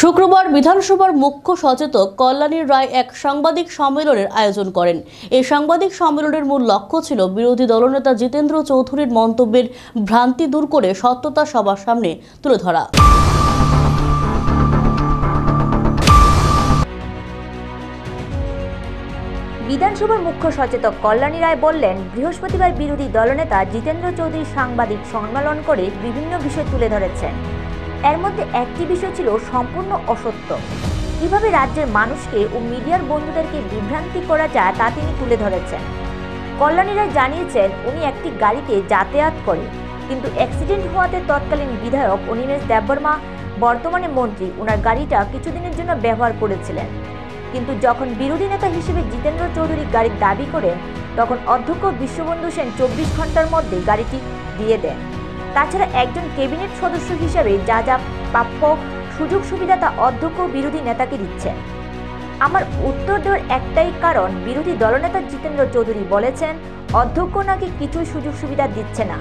শুক্রবার বিধানসভার মুখ্য সচেতক কল্যাণী রায় এক সাংবাদিক সম্মেলনের আয়োজন করেন। এই সাংবাদিক সম্মেলনের মূল লক্ষ্য ছিল বিরোধী দলনেতা জিতেন্দ্র চৌধুরীর মন্তব্যের ভ্রান্তি দূর করে সত্যতা সবার সামনে তুলে ধরা। বিধানসভার মুখ্য সচেতক কল্যাণী রায় বললেন, বৃহস্পতিবার বিরোধী দলনেতা জিতেন্দ্র চৌধুরী সাংবাদিক সম্মেলন করে বিভিন্ন বিষয় তুলে ধরেছেন। এর মধ্যে একটি বিষয় ছিল সম্পূর্ণ অসত্য। কিভাবে রাজ্যের মানুষকে ও মিডিয়ার বন্ধুদেরকে বিভ্রান্তি করা যায় তা তিনি তুলে ধরেছেন। কল্যাণী রায় জানিয়েছেন, উনি একটি গাড়িতে যাতায়াত করে, কিন্তু অ্যাক্সিডেন্ট হওয়াতে তৎকালীন বিধায়ক অনিমেষ দেববর্মা, বর্তমানে মন্ত্রী, ওনার গাড়িটা কিছুদিনের জন্য ব্যবহার করেছিলেন। কিন্তু যখন বিরোধী নেতা হিসেবে জিতেন্দ্র চৌধুরী গাড়ির দাবি করেন, তখন অধ্যক্ষ বিশ্ববন্ধু সেন 24 ঘন্টার মধ্যে গাড়িটি দিয়ে দেন। তাছাড়া একজন ক্যাবিনেট সদস্য হিসেবে যা যা প্রাপ্য সুযোগ সুবিধা তা অধ্যক্ষ বিরোধী নেতাকে দিচ্ছেন। আমার উত্তর দেওয়ার একটাই কারণ, বিরোধী দলনেতা জিতেন্দ্র চৌধুরী বলেছেন অধ্যক্ষ নাকি কিছু সুযোগ সুবিধা দিচ্ছে না,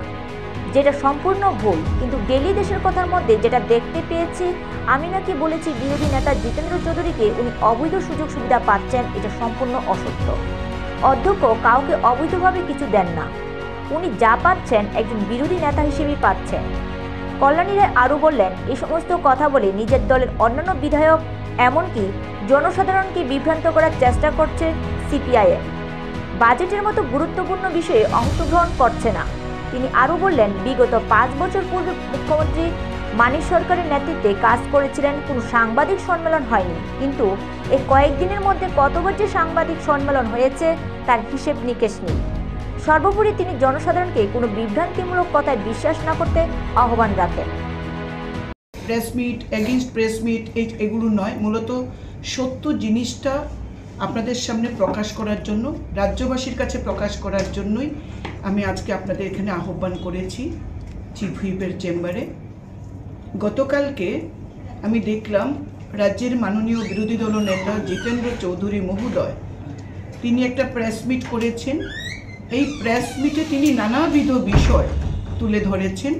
যেটা সম্পূর্ণ ভুল। কিন্তু ডেলি দেশের কথার মধ্যে যেটা দেখতে পেয়েছি, আমি নাকি বলেছি বিরোধী নেতা জিতেন্দ্র চৌধুরীকে উনি অবৈধ সুযোগ সুবিধা পাচ্ছেন, এটা সম্পূর্ণ অসত্য। অধ্যক্ষ কাউকে অবৈধভাবে কিছু দেন না, উনি যা পাচ্ছেন একজন বিরোধী নেতা হিসেবেই পাচ্ছেন। কল্যাণী রায় আরও বললেন, এই সমস্ত কথা বলে নিজের দলের অন্যান্য বিধায়ক, এমনকি জনসাধারণকে বিভ্রান্ত করার চেষ্টা করছে সিপিআইএম। বাজেটের মতো গুরুত্বপূর্ণ বিষয়ে অংশগ্রহণ করছে না। তিনি আরও বললেন, বিগত 5 বছর পূর্বে মুখ্যমন্ত্রী মানিক সরকারের নেতৃত্বে কাজ করেছিলেন, কোনো সাংবাদিক সম্মেলন হয়নি। কিন্তু এই কয়েকদিনের মধ্যে কতবার যে সাংবাদিক সম্মেলন হয়েছে তার হিসেব নিকেশ নেই। সর্বোপরি তিনি জনসাধারণকে কোনো বিভ্রান্তিমূলক কথায় বিশ্বাস না করতে আহ্বান রাখেন। Press meet, against press meet এগুলো নয়, মূলত সত্য জিনিসটা আপনাদের সামনে প্রকাশ করার জন্য, রাজ্যবাসীর কাছে প্রকাশ করার জন্যই আমি আজকে আপনাদের এখানে আহ্বান করেছি চিফ হুইপের চেম্বারে। গতকালকে আমি দেখলাম রাজ্যের মাননীয় বিরোধী দলনেতা জিতেন্দ্র চৌধুরী মহোদয় তিনি একটা প্রেস মিট করেছেন। এই প্রেস মিটে তিনি নানাবিধ বিষয় তুলে ধরেছেন।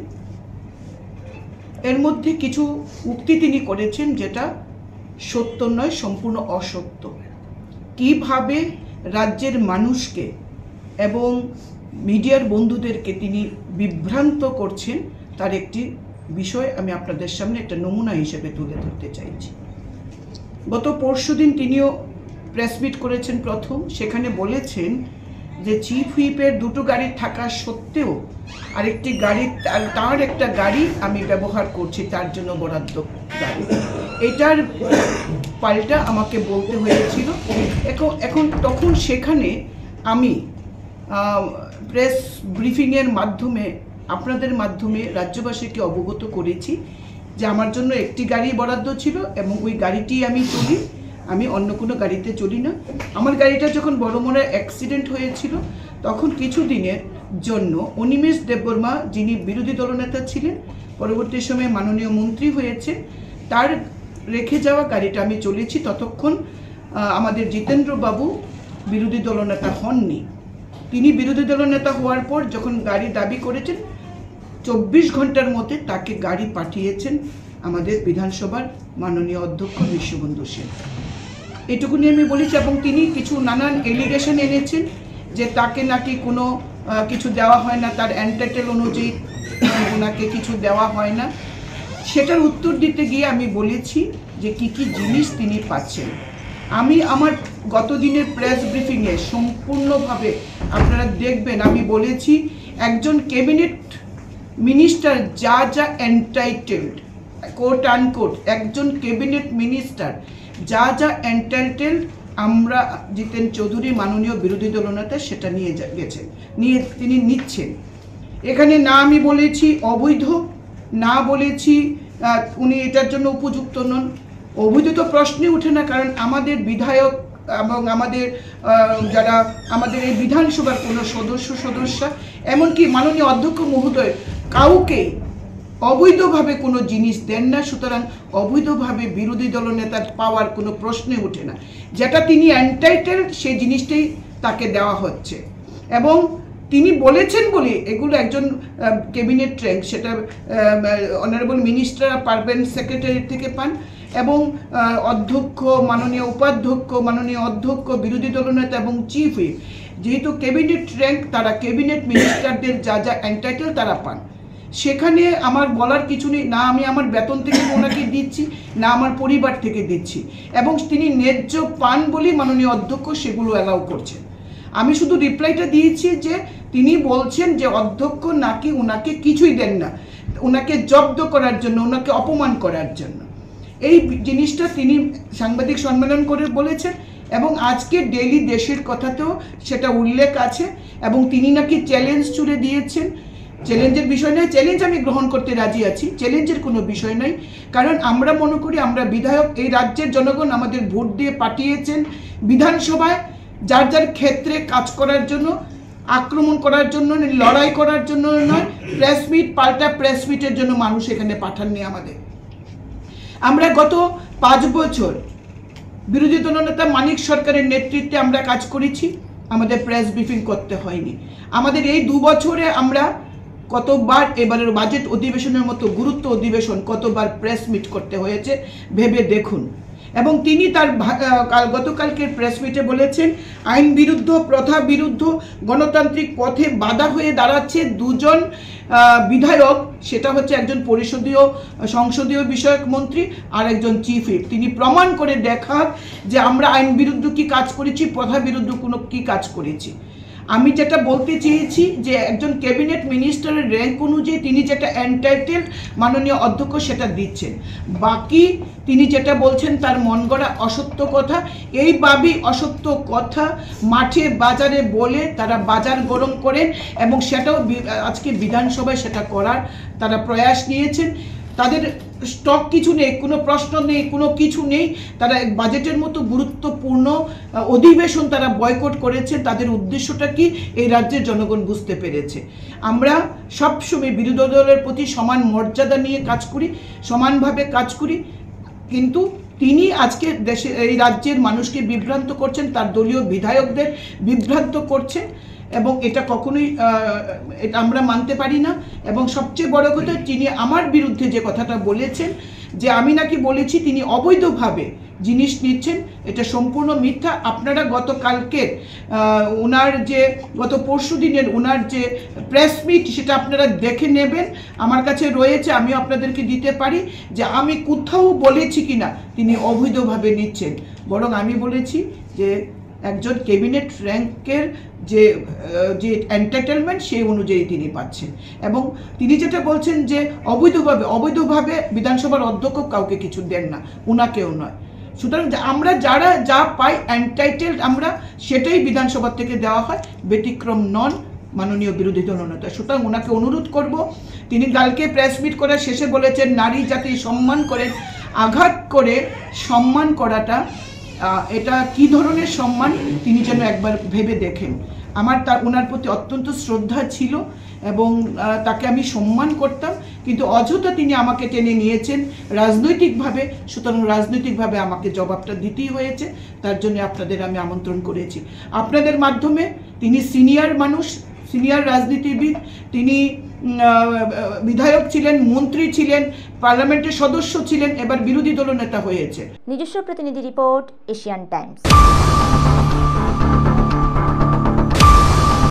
এর মধ্যে কিছু উক্তি তিনি করেছেন যেটা সত্য নয়, সম্পূর্ণ অসত্য। কিভাবে রাজ্যের মানুষকে এবং মিডিয়ার বন্ধুদেরকে তিনি বিভ্রান্ত করছেন তার একটি বিষয় আমি আপনাদের সামনে একটা নমুনা হিসেবে তুলে ধরতে চাইছি। গত পরশুদিন তিনিও প্রেস মিট করেছেন প্রথম, সেখানে বলেছেন যে চিফ হুইপের দুটো গাড়ি থাকা সত্ত্বেও আরেকটি গাড়ি, তার একটা গাড়ি আমি ব্যবহার করছি, তার জন্য বরাদ্দ গাড়ি। এটার পাল্টা আমাকে বলতে হয়েছিল। তখন সেখানে আমি প্রেস ব্রিফিংয়ের মাধ্যমে আপনাদের মাধ্যমে রাজ্যবাসীকে অবগত করেছি যে আমার জন্য একটি গাড়ি বরাদ্দ ছিল এবং ওই গাড়িটি আমি চলি, আমি অন্য কোনো গাড়িতে চলি না। আমার গাড়িটা যখন বড়মোড়া অ্যাক্সিডেন্ট হয়েছিল তখন কিছুদিনের জন্য অনিমেষ দেববর্মা, যিনি বিরোধী দলনেতা ছিলেন, পরবর্তী সময়ে মাননীয় মন্ত্রী হয়েছেন, তার রেখে যাওয়া গাড়িটা আমি চলেছি। ততক্ষণ আমাদের জিতেন্দ্র বাবু বিরোধী দলনেতা হননি। তিনি বিরোধী দলনেতা হওয়ার পর যখন গাড়ি দাবি করেছেন, 24 ঘন্টার মধ্যে তাকে গাড়ি পাঠিয়েছেন আমাদের বিধানসভার মাননীয় অধ্যক্ষ বিশ্ববন্ধু সেন। এটুকুনি আমি বলেছি। এবং তিনি কিছু নানান এলিগেশন এনেছেন যে তাকে নাকি কোনো কিছু দেওয়া হয় না, তার এন্টাইটেল অনুযায়ী ওনাকে কিছু দেওয়া হয় না। সেটার উত্তর দিতে গিয়ে আমি বলেছি যে কি কি জিনিস তিনি পাচ্ছেন। আমি আমার গত দিনের প্রেস ব্রিফিংয়ে সম্পূর্ণভাবে আপনারা দেখবেন, আমি বলেছি একজন ক্যাবিনেট মিনিস্টার যা যা এন্টাইটেলড, কোট আনকোট, একজন ক্যাবিনেট মিনিস্টার যা যা এন্টাইটেলড, আমরা জিতেন চৌধুরী মাননীয় বিরোধী দলনেতা সেটা তিনি নিচ্ছেন। এখানে না আমি বলেছি অবৈধ, না বলেছি উনি এটার জন্য উপযুক্ত নন। অবৈধ তো প্রশ্নই ওঠে না, কারণ আমাদের বিধায়ক এবং আমাদের যারা আমাদের এই বিধানসভার কোনো সদস্যা, এমনকি মাননীয় অধ্যক্ষ মহোদয় কাউকে অবৈধভাবে কোনো জিনিস দেন না। সুতরাং অবৈধভাবে বিরোধী দলনেতার পাওয়ার কোনো প্রশ্নে ওঠে না। যেটা তিনি এন্টাইটেলড সেই জিনিসটাই তাকে দেওয়া হচ্ছে। এবং তিনি বলেছেন বলে এগুলো একজন ক্যাবিনেট র্যাঙ্ক, সেটা অনারেবল মিনিস্টার পারবেন সেক্রেটারি থেকে পান, এবং অধ্যক্ষ, মাননীয় উপাধ্যক্ষ, মাননীয় অধ্যক্ষ, বিরোধী দলনেতা এবং চিফ হুইপ, যেহেতু ক্যাবিনেট র্যাঙ্ক, তারা ক্যাবিনেট মিনিস্টারদের যা যা এন্টাইটেল তারা পান। সেখানে আমার বলার কিছু নেই, না আমি আমার বেতন থেকে ওনাকে দিচ্ছি, না আমার পরিবার থেকে দিচ্ছি, এবং তিনি ন্যায্য পান বলেই মাননীয় অধ্যক্ষ সেগুলো অ্যালাউ করছেন। আমি শুধু রিপ্লাইটা দিয়েছি যে তিনি বলছেন যে অধ্যক্ষ নাকি ওনাকে কিছুই দেন না, ওনাকে জব্দ করার জন্য, ওনাকে অপমান করার জন্য। এই জিনিসটা তিনি সাংবাদিক সম্মেলন করে বলেছেন, এবং আজকে ডেইলি দেশের কথাতেও সেটা উল্লেখ আছে, এবং তিনি নাকি চ্যালেঞ্জ ছুড়ে দিয়েছেন। চ্যালেঞ্জের বিষয় নয়, চ্যালেঞ্জ আমি গ্রহণ করতে রাজি আছি, চ্যালেঞ্জের কোনো বিষয় নয়, কারণ আমরা মনে করি আমরা বিধায়ক, এই রাজ্যের জনগণ আমাদের ভোট দিয়ে পাঠিয়েছেন বিধানসভায় যার যার ক্ষেত্রে কাজ করার জন্য, আক্রমণ করার জন্য, লড়াই করার জন্য নয়, প্রেস মিট পাল্টা প্রেস মিটের জন্য মানুষ এখানে পাঠাননি আমাদের। আমরা গত 5 বছর বিরোধী দলনেতা মানিক সরকারের নেতৃত্বে আমরা কাজ করেছি, আমাদের প্রেস ব্রিফিং করতে হয়নি। আমাদের এই 2 বছরে আমরা কতবার এবারের বাজেট অধিবেশনের মতো গুরুত্ব অধিবেশন কতবার প্রেস মিট করতে হয়েছে ভেবে দেখুন। এবং তিনি তার গতকালকের প্রেস মিটে বলেছেন আইন বিরুদ্ধ, প্রথা বিরুদ্ধ, গণতান্ত্রিক পথে বাধা হয়ে দাঁড়াচ্ছে 2 জন বিধায়ক, সেটা হচ্ছে একজন সংসদীয় বিষয়ক মন্ত্রী আর একজন চিফ হুইপ। তিনি প্রমাণ করে দেখান যে আমরা আইন বিরুদ্ধ কি কাজ করেছি, প্রথা বিরুদ্ধ কোনো কি কাজ করেছি। আমি যেটা বলতে চেয়েছি যে একজন ক্যাবিনেট মিনিস্টারের র্যাঙ্ক অনুযায়ী তিনি যেটা এন্টাইটেল মাননীয় অধ্যক্ষ সেটা দিচ্ছেন, বাকি তিনি যেটা বলছেন তার মন গড়া অসত্য কথা। এইভাবেই অসত্য কথা মাঠে বাজারে বলে তারা বাজার গরম করেন, এবং সেটাও আজকে বিধানসভায় সেটা করার তারা প্রয়াস নিয়েছেন। তাদের স্টক কিছু নেই, কোনো প্রশ্ন নেই, কোনো কিছু নেই, তারা বাজেটের মতো গুরুত্বপূর্ণ অধিবেশন তারা বয়কট করেছে। তাদের উদ্দেশ্যটা কি এই রাজ্যের জনগণ বুঝতে পেরেছে। আমরা সবসময় বিরোধী দলের প্রতি সমান মর্যাদা নিয়ে কাজ করি, সমানভাবে কাজ করি, কিন্তু তিনি আজকে এই রাজ্যের মানুষকে বিভ্রান্ত করছেন, তার দলীয় বিধায়কদের বিভ্রান্ত করছেন, এবং এটা কখনোই এটা আমরা মানতে পারি না। এবং সবচেয়ে বড় কথা, তিনি আমার বিরুদ্ধে যে কথাটা বলেছেন যে আমি নাকি বলেছি তিনি অবৈধভাবে জিনিস নিচ্ছেন, এটা সম্পূর্ণ মিথ্যা। আপনারা গতকালকে ওনার যে গত পরশু দিনের ওনার যে প্রেস মিট সেটা আপনারা দেখে নেবেন, আমার কাছে রয়েছে, আমি আপনাদেরকে দিতে পারি যে আমি কোথাও বলেছি কিনা তিনি অবৈধভাবে নিচ্ছেন। বরং আমি বলেছি যে একজন ক্যাবিনেট র্যাঙ্কের যে এন্টারটেনমেন্ট সেই অনুযায়ী তিনি পাচ্ছেন, এবং তিনি যেটা বলছেন যে অবৈধভাবে বিধানসভার অধ্যক্ষ কাউকে কিছু দেন না, ওনাকেও নয়। সুতরাং আমরা যারা যা পাই এন্টাইটেলড আমরা সেটাই বিধানসভা থেকে দেওয়া হয়, ব্যতিক্রম নন মাননীয় বিরোধী দলনেতা। সুতরাং ওনাকে অনুরোধ করব, তিনি কালকে প্রেস মিট করার শেষে বলেছেন নারী জাতি সম্মান করেন, আঘাত করে সম্মান করাটা এটা কি ধরনের সম্মান তিনি যেন একবার ভেবে দেখেন। আমার ওনার প্রতি অত্যন্ত শ্রদ্ধা ছিল এবং তাকে আমি সম্মান করতাম, কিন্তু অযথা তিনি আমাকে টেনে নিয়েছেন রাজনৈতিকভাবে। সুতরাং রাজনৈতিকভাবে আমাকে জবাবটা দিতেই হয়েছে, তার জন্য আপনাদের আমি আমন্ত্রণ করেছি। আপনাদের মাধ্যমে তিনি সিনিয়র মানুষ, সিনিয়র রাজনীতিবিদ, তিনি বিধায়ক ছিলেন, মন্ত্রী ছিলেন, পার্লামেন্টের সদস্য ছিলেন, এবার বিরোধী দলনেতা হয়েছে। নিজস্ব প্রতিনিধি রিপোর্ট, এশিয়ান টাইমস।